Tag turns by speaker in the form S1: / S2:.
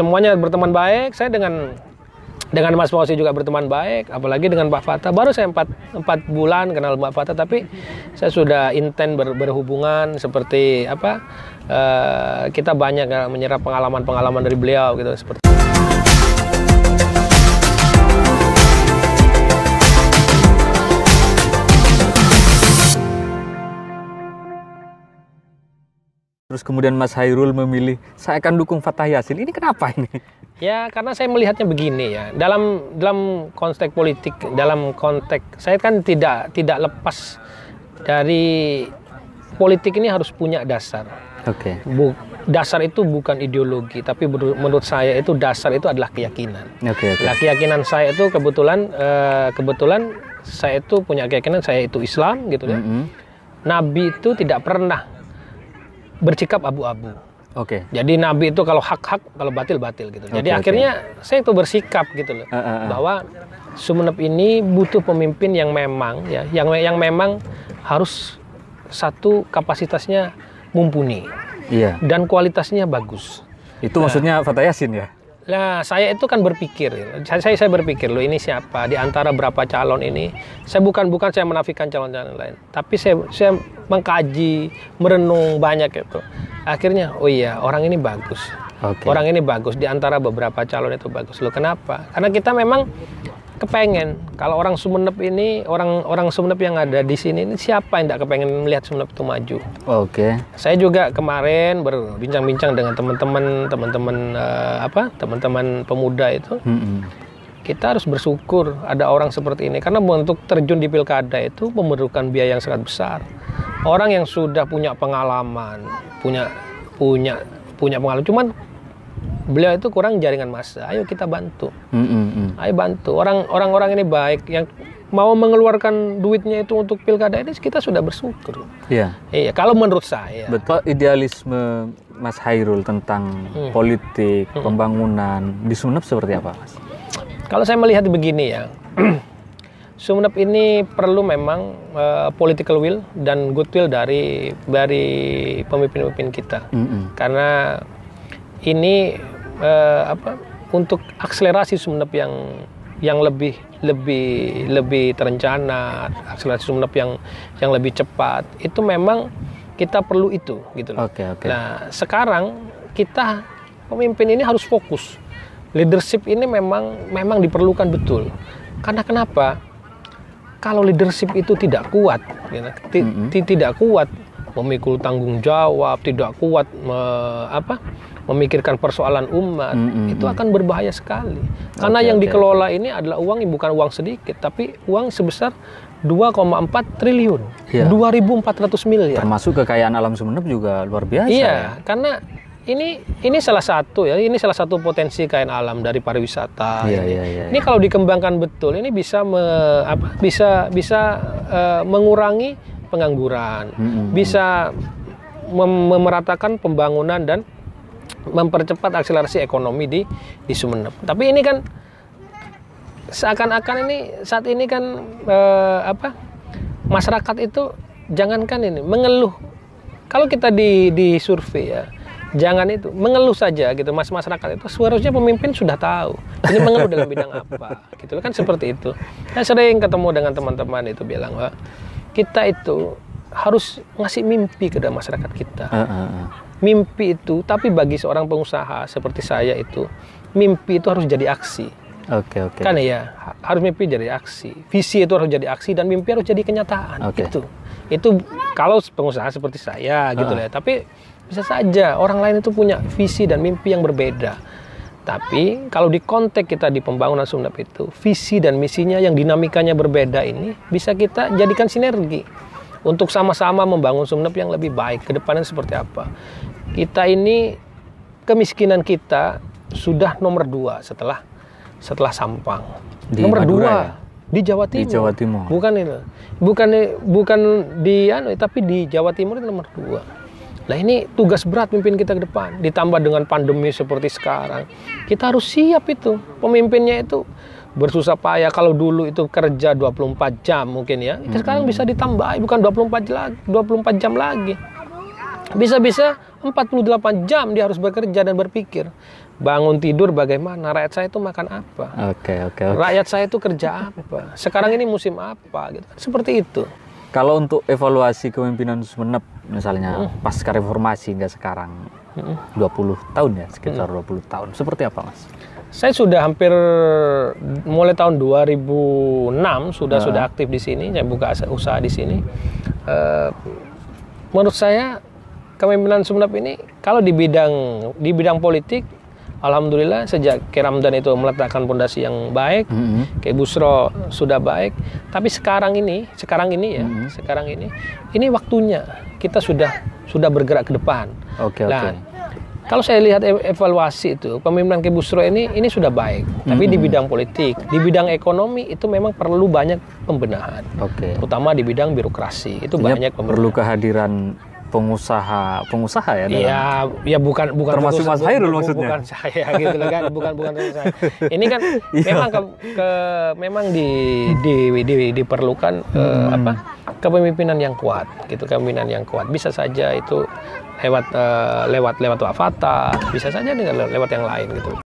S1: semuanya berteman baik. Saya dengan Mas Fauzi juga berteman baik, apalagi dengan Pak Fatah. Baru saya 4 bulan kenal Pak Fatah, tapi saya sudah intens berhubungan seperti apa? Kita banyak menyerap pengalaman dari beliau gitu seperti.
S2: Terus kemudian Mas Hairul memilih, saya akan dukung Fathah Yassin. Ini kenapa ini?
S1: Ya karena saya melihatnya begini ya, dalam konteks politik, dalam konteks saya kan tidak lepas dari politik ini harus punya dasar.
S2: Oke.
S1: Dasar itu bukan ideologi, tapi menurut saya itu dasar itu adalah keyakinan.
S2: Oke.
S1: Nah, keyakinan saya itu kebetulan saya itu punya keyakinan saya itu Islam gitu ya. Nabi itu tidak pernah bersikap abu-abu.
S2: Oke.
S1: Jadi Nabi itu kalau hak-hak, kalau batil-batil gitu. Jadi akhirnya saya itu bersikap gitu loh, bahwa Sumeneb ini butuh pemimpin yang memang ya, yang memang harus satu kapasitasnya mumpuni.
S2: Iya.
S1: Dan kualitasnya bagus.
S2: Itu maksudnya Fathah Yassin ya?
S1: Nah, saya itu kan berpikir, saya berpikir loh ini siapa di antara berapa calon ini. Saya bukan saya menafikan calon-calon lain, tapi saya mengkaji, merenung banyak itu. Akhirnya, oh iya orang ini bagus. Orang ini bagus di antara beberapa calon itu bagus. Loh kenapa? Karena kita memang kepengen kalau orang Sumeneb ini, orang Sumeneb yang ada di sini ini siapa yang tidak kepengen melihat Sumeneb itu maju.
S2: Oke.
S1: Saya juga kemarin berbincang-bincang dengan teman-teman pemuda itu. Kita harus bersyukur ada orang seperti ini, karena untuk terjun di pilkada itu memerlukan biaya yang sangat besar. Orang yang sudah punya pengalaman, punya pengalaman, cuman beliau itu kurang jaringan massa. Ayo kita bantu. Ayo bantu. Orang-orang ini baik yang mau mengeluarkan duitnya itu untuk pilkada ini, kita sudah bersyukur. Iya. Iya, kalau menurut saya.
S2: Betul, idealisme Mas Hairul tentang politik, pembangunan di Sumeneb seperti apa, Mas?
S1: Kalau saya melihat begini ya. Sumeneb ini perlu memang political will dan goodwill dari pemimpin-pemimpin kita. Karena ini untuk akselerasi Sumeneb yang lebih terencana, akselerasi Sumeneb yang lebih cepat, itu memang kita perlu itu gitu loh.
S2: Oke.
S1: Nah, sekarang kita pemimpin ini harus fokus. Leadership ini memang diperlukan betul. Karena kenapa? Kalau leadership itu tidak kuat, tidak kuat memikul tanggung jawab, tidak kuat memikirkan persoalan umat, itu akan berbahaya sekali. Karena yang dikelola ini adalah uang yang bukan uang sedikit, tapi uang sebesar 2,4 triliun, 2.400 miliar.
S2: Termasuk kekayaan alam Sumeneb juga luar biasa.
S1: Iya,
S2: ya?
S1: Karena ini salah satu ya, ini salah satu potensi kekayaan alam dari pariwisata. Ini kalau dikembangkan betul, ini bisa mengurangi pengangguran, bisa memeratakan pembangunan dan mempercepat akselerasi ekonomi di Sumeneb. Tapi ini kan seakan-akan ini saat ini kan masyarakat itu jangankan ini mengeluh. Kalau kita di survei ya, jangan itu mengeluh saja gitu, masyarakat itu seharusnya pemimpin sudah tahu ini mengeluh dalam bidang apa gitu kan, seperti itu. Saya sering ketemu dengan teman-teman itu bilang, wah, kita itu harus ngasih mimpi ke masyarakat kita. Mimpi itu, tapi bagi seorang pengusaha seperti saya itu, mimpi itu harus jadi aksi.
S2: Oke.
S1: Kan ya, harus mimpi jadi aksi. Visi itu harus jadi aksi dan mimpi harus jadi kenyataan. Itu kalau pengusaha seperti saya gitu ya. Tapi bisa saja orang lain itu punya visi dan mimpi yang berbeda. Tapi kalau di konteks kita di pembangunan Sumeneb itu, visi dan misinya yang dinamikanya berbeda ini bisa kita jadikan sinergi untuk sama-sama membangun Sumeneb yang lebih baik ke depannya seperti apa. Kita ini kemiskinan kita sudah nomor 2 setelah Sampang.
S2: Di
S1: nomor
S2: Madura,
S1: 2 di Jawa Timur.
S2: Di Jawa Timur.
S1: Bukan tapi di Jawa Timur itu nomor 2. Nah, ini tugas berat pimpin kita ke depan. Ditambah dengan pandemi seperti sekarang, kita harus siap itu. Pemimpinnya itu bersusah payah. Kalau dulu itu kerja 24 jam mungkin ya, sekarang bisa ditambah bukan 24 jam lagi. Bisa-bisa 48 jam dia harus bekerja dan berpikir. Bangun tidur bagaimana, rakyat saya itu makan apa?
S2: Oke.
S1: Rakyat saya itu kerja apa? Sekarang ini musim apa? Gitu. Seperti itu.
S2: Kalau untuk evaluasi kepemimpinan Sumeneb misalnya pasca reformasi hingga sekarang 20 tahun ya, sekitar 20 tahun. Seperti apa, Mas?
S1: Saya sudah hampir mulai tahun 2006 sudah aktif di sini, saya buka usaha di sini. Menurut saya kepemimpinan Sumeneb ini kalau di bidang politik, alhamdulillah sejak Ki Ramdan itu meletakkan fondasi yang baik, Ki Busro sudah baik. Tapi sekarang ini waktunya kita sudah bergerak ke depan.
S2: Oke.
S1: Kalau saya lihat evaluasi itu, pemimpinan Ki Busro ini sudah baik. Tapi di bidang politik, di bidang ekonomi itu memang perlu banyak pembenahan. Terutama di bidang birokrasi itu banyak pembenahan.
S2: Perlu kehadiran pengusaha ya.
S1: Ya bukan
S2: termasuk Mas Hairul maksudnya.
S1: Bukan saya gitu loh kan, bukan saya. Ini kan memang diperlukan kepemimpinan yang kuat gitu, kepemimpinan yang kuat. Bisa saja itu lewat Wak Fattah, bisa saja dengan lewat yang lain gitu.